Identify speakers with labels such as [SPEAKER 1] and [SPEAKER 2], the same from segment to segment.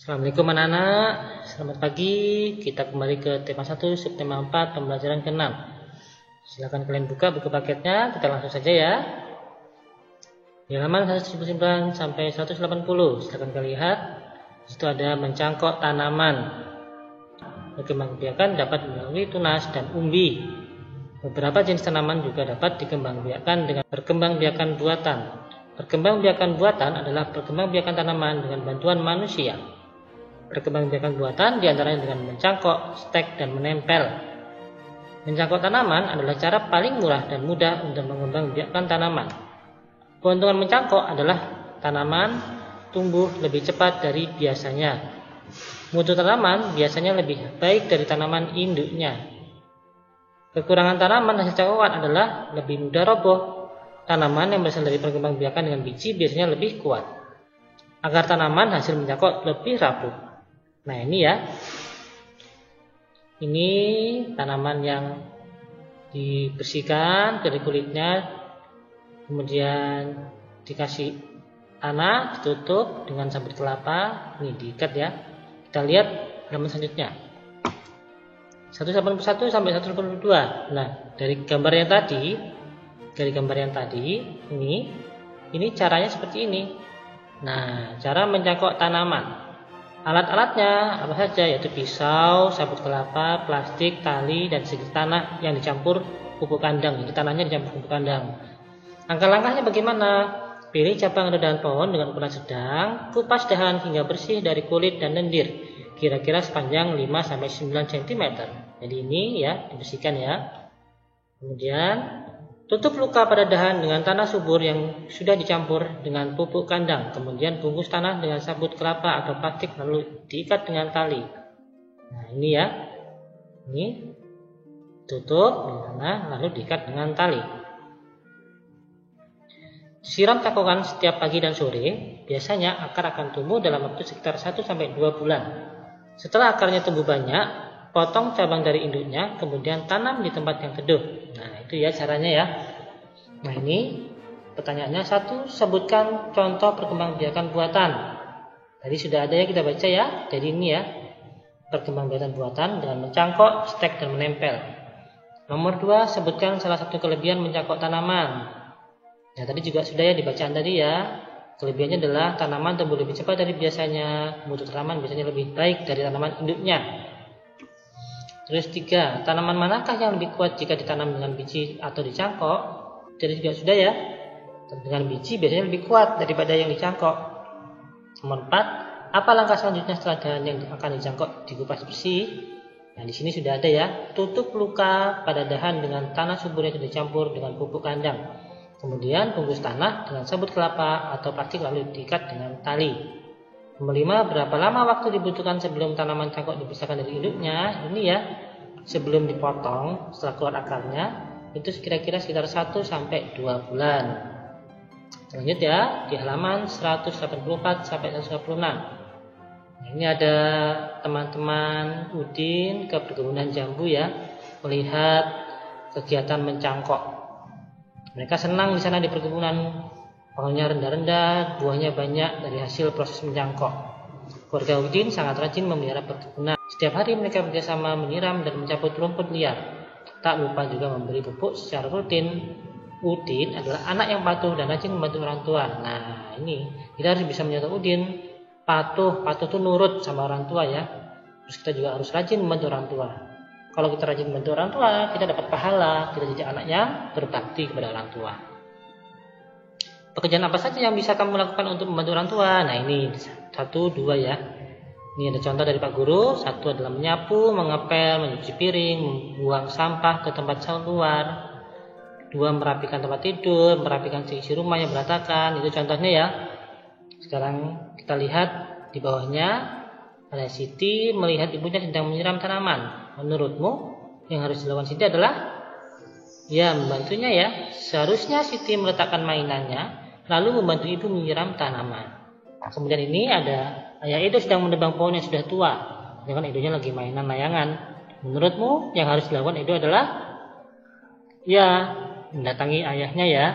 [SPEAKER 1] Assalamualaikum anak-anak, selamat pagi. Kita kembali ke tema 1, subtema 4, pembelajaran ke-6. Silakan kalian buka buku paketnya, kita langsung saja ya. Di halaman 179 sampai 180, silakan kalian lihat. Itu ada mencangkok tanaman. Dikembangbiakan dapat melalui tunas dan umbi. Beberapa jenis tanaman juga dapat dikembangbiakan dengan perkembangbiakan buatan. Perkembangbiakan buatan adalah perkembangbiakan tanaman dengan bantuan manusia. Perkembangbiakan buatan diantaranya dengan mencangkok, stek, dan menempel. Mencangkok tanaman adalah cara paling murah dan mudah untuk mengembangbiakan tanaman. Keuntungan mencangkok adalah tanaman tumbuh lebih cepat dari biasanya. Mutu tanaman biasanya lebih baik dari tanaman induknya. Kekurangan tanaman hasil cangkokan adalah lebih mudah roboh. Tanaman yang berasal dari perkembangbiakan dengan biji biasanya lebih kuat. Agar tanaman hasil mencangkok lebih rapuh. Nah ini ya, ini tanaman yang dibersihkan dari kulitnya, kemudian dikasih tanah, ditutup dengan sabut kelapa, ini diikat ya. Kita lihat halaman selanjutnya, 181 sampai 182. Nah dari gambar yang tadi, ini caranya seperti ini. Nah cara mencangkok tanaman. Alat-alatnya apa saja, yaitu pisau, sabut kelapa, plastik, tali, dan sedikit tanah yang dicampur pupuk kandang. Jadi tanahnya dicampur pupuk kandang. Langkah-langkahnya bagaimana? Pilih cabang atau dahan pohon dengan ukuran sedang, kupas dahan hingga bersih dari kulit dan lendir, kira-kira sepanjang 5-9 cm. Jadi ini ya, dibersihkan ya. Kemudian tutup luka pada dahan dengan tanah subur yang sudah dicampur dengan pupuk kandang. Kemudian bungkus tanah dengan sabut kelapa atau plastik lalu diikat dengan tali. Nah ini ya, ini tutup dengan tanah lalu diikat dengan tali. Siram cangkokan setiap pagi dan sore. Biasanya akar akan tumbuh dalam waktu sekitar 1-2 bulan. Setelah akarnya tumbuh banyak, potong cabang dari induknya, kemudian tanam di tempat yang teduh. Nah itu ya caranya ya. Nah ini pertanyaannya, 1. Sebutkan contoh perkembangbiakan buatan. Tadi sudah ada ya, kita baca ya. Jadi ini ya, perkembangbiakan buatan dengan mencangkok, stek, dan menempel. Nomor 2, sebutkan salah satu kelebihan mencangkok tanaman. Nah tadi juga sudah ya dibacaan tadi ya. Kelebihannya adalah tanaman tumbuh lebih cepat dari biasanya. Mutu tanaman biasanya lebih baik dari tanaman induknya. Terus 3, tanaman manakah yang lebih kuat jika ditanam dengan biji atau dicangkok? Jadi juga sudah ya, dengan biji biasanya lebih kuat daripada yang dicangkok. Nomor 4, apa langkah selanjutnya setelah dahan yang akan dicangkok dikupas bersih? Nah di sini sudah ada ya, tutup luka pada dahan dengan tanah subur yang sudah dicampur dengan pupuk kandang. Kemudian bungkus tanah dengan sabut kelapa atau plastik lalu diikat dengan tali. Nomor 5, berapa lama waktu dibutuhkan sebelum tanaman cangkok dipisahkan dari induknya? Ini ya, sebelum dipotong, setelah keluar akarnya, itu kira-kira sekitar 1-2 bulan. Lanjut ya, di halaman 184 sampai 186. Nah, ini ada teman-teman Udin ke perkebunan jambu ya, melihat kegiatan mencangkok. Mereka senang di sana di perkebunan. Pohonnya rendah-rendah, buahnya banyak dari hasil proses mencangkok. Keluarga Udin sangat rajin memelihara perkebunan. Setiap hari mereka bekerjasama menyiram dan mencabut rumput liar. Tak lupa juga memberi pupuk secara rutin. Udin adalah anak yang patuh dan rajin membantu orang tua. Nah ini kita harus bisa menyatakan Udin patuh itu nurut sama orang tua ya. Terus kita juga harus rajin membantu orang tua. Kalau kita rajin membantu orang tua, kita dapat pahala. Kita jadi anak yang berbakti kepada orang tua. Pekerjaan apa saja yang bisa kamu lakukan untuk membantu orang tua? Nah ini 1-2 ya. Ini ada contoh dari Pak Guru. 1 adalah menyapu, mengepel, mencuci piring, membuang sampah ke tempat luar. 2, merapikan tempat tidur, merapikan seisi rumah yang berantakan. Itu contohnya ya. Sekarang kita lihat di bawahnya. Ada Siti melihat ibunya sedang menyiram tanaman. Menurutmu yang harus dilakukan Siti adalah ya membantunya ya. Seharusnya Siti meletakkan mainannya lalu membantu ibu menyiram tanaman. Kemudian ini ada ayah Edo sedang menebang pohon yang sudah tua, sedangkan Edonya lagi mainan layangan. Menurutmu yang harus dilakukan Edo adalah ya mendatangi ayahnya ya.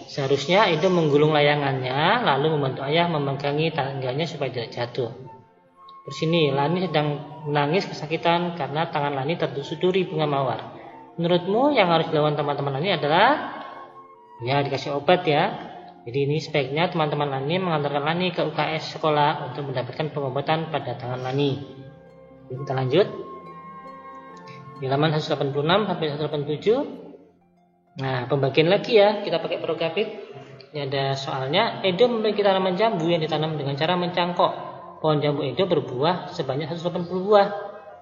[SPEAKER 1] Seharusnya Edo menggulung layangannya lalu membantu ayah memegangi tangganya supaya tidak jatuh. Terus ini, Lani sedang menangis kesakitan karena tangan Lani tertusuk-duri bunga mawar. Menurutmu yang harus dilakukan teman-teman Lani adalah ya dikasih obat ya. Jadi ini sebaiknya teman-teman Lani mengantarkan Lani ke UKS sekolah untuk mendapatkan pengobatan pada tangan Lani. Jadi kita lanjut. Di halaman 186 sampai 187. Nah, pembagian lagi ya, kita pakai prokapit. Ini ada soalnya, Edo memiliki tanaman jambu yang ditanam dengan cara mencangkok. Pohon jambu Edo berbuah sebanyak 180 buah.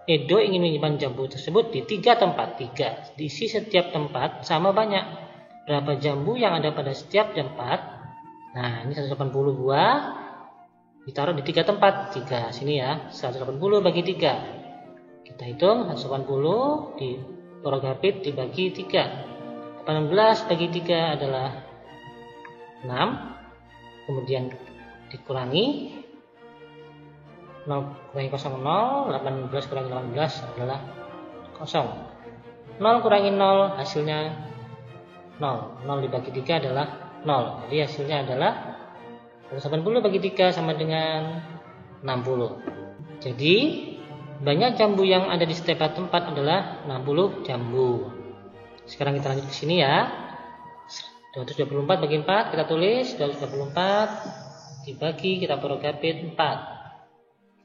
[SPEAKER 1] Edo ingin menyimpan jambu tersebut di 3 tempat. 3. Diisi setiap tempat sama banyak. Berapa jambu yang ada pada setiap tempat? Nah, ini 180 buah. Ditaruh di 3 tempat. 3 sini ya. 180 bagi 3. Kita hitung 180 di prokapit dibagi 3. 18 bagi 3 adalah 6. Kemudian dikurangi 0 kurangi 0, 18 kurangi 18 adalah 0. 0 kurangi 0 hasilnya 0. 0 dibagi 3 adalah 0. Jadi hasilnya adalah 180 bagi 3 sama dengan 60. Jadi banyak jambu yang ada di setiap tempat adalah 60 jambu. Sekarang kita lanjut ke sini ya. 224 bagi 4 kita tulis 224 dibagi kita prokapit 4.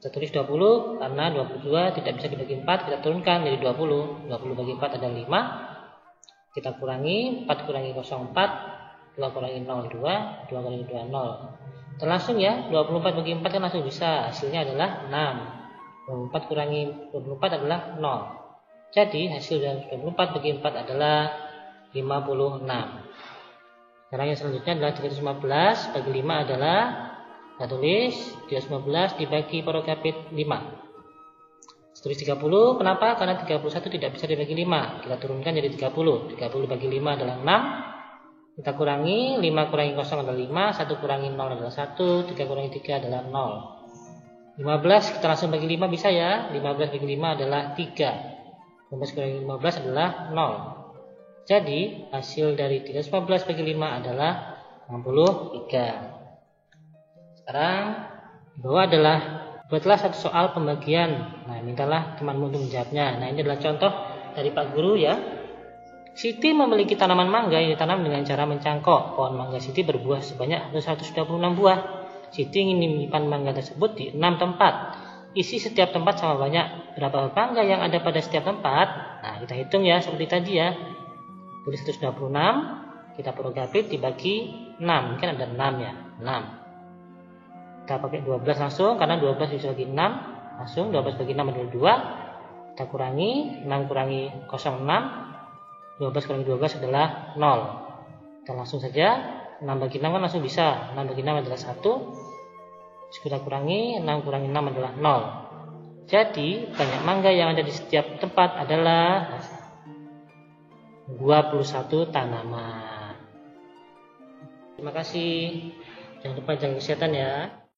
[SPEAKER 1] Kita tulis 20 karena 22 tidak bisa dibagi 4, kita turunkan jadi 20. 20 bagi 4 ada 5. Kita kurangi 4 kurangi 0 4, 2 kurangi 0 2, 2 kurangi 2 0. Kita langsung ya, 24 bagi 4 kan langsung bisa. Hasilnya adalah 6. 24 kurangi 24 adalah 0. Jadi hasil dari 24 bagi 4 adalah 56. Sekarang yang selanjutnya adalah 315 bagi 5 adalah, kita tulis 315 dibagi prokapit 5. Tulis 30, kenapa? Karena 31 tidak bisa dibagi 5. Kita turunkan jadi 30. 30 bagi 5 adalah 6. Kita kurangi 5 kurangi 0 adalah 5, 1 kurangi 0 adalah 1, 3 kurangi 3 adalah 0. 15 kita langsung bagi 5 bisa ya. 15 bagi 5 adalah 3. 15 kurangi 15 adalah 0. Jadi hasil dari 315 bagi 5 adalah 63. Sekarang bawah adalah buatlah satu soal pembagian. Nah, mintalah temanmu untuk menjawabnya. Nah, ini adalah contoh dari Pak Guru ya. Siti memiliki tanaman mangga yang ditanam dengan cara mencangkok. Pohon mangga Siti berbuah sebanyak 126 buah. Siti ingin menyimpan mangga tersebut di 6 tempat. Isi setiap tempat sama banyak. Berapa mangga yang ada pada setiap tempat? Nah, kita hitung ya seperti tadi ya. Tulis 126, kita prokapit dibagi 6. Mungkin ada 6 ya. 6. Kita pakai 12 langsung karena 12 bisa bagi 6 langsung. 12 bagi 6 adalah 2. Kita kurangi 6 kurangi 06, 12 kurangi 12 adalah 0. Kita langsung saja 6 bagi 6 kan langsung bisa. 6 bagi 6 adalah 1. Terus kita kurangi 6 kurangi 6 adalah 0. Jadi banyak mangga yang ada di setiap tempat adalah 21 tanaman. Terima kasih. Jangan lupa jaga kesehatan ya.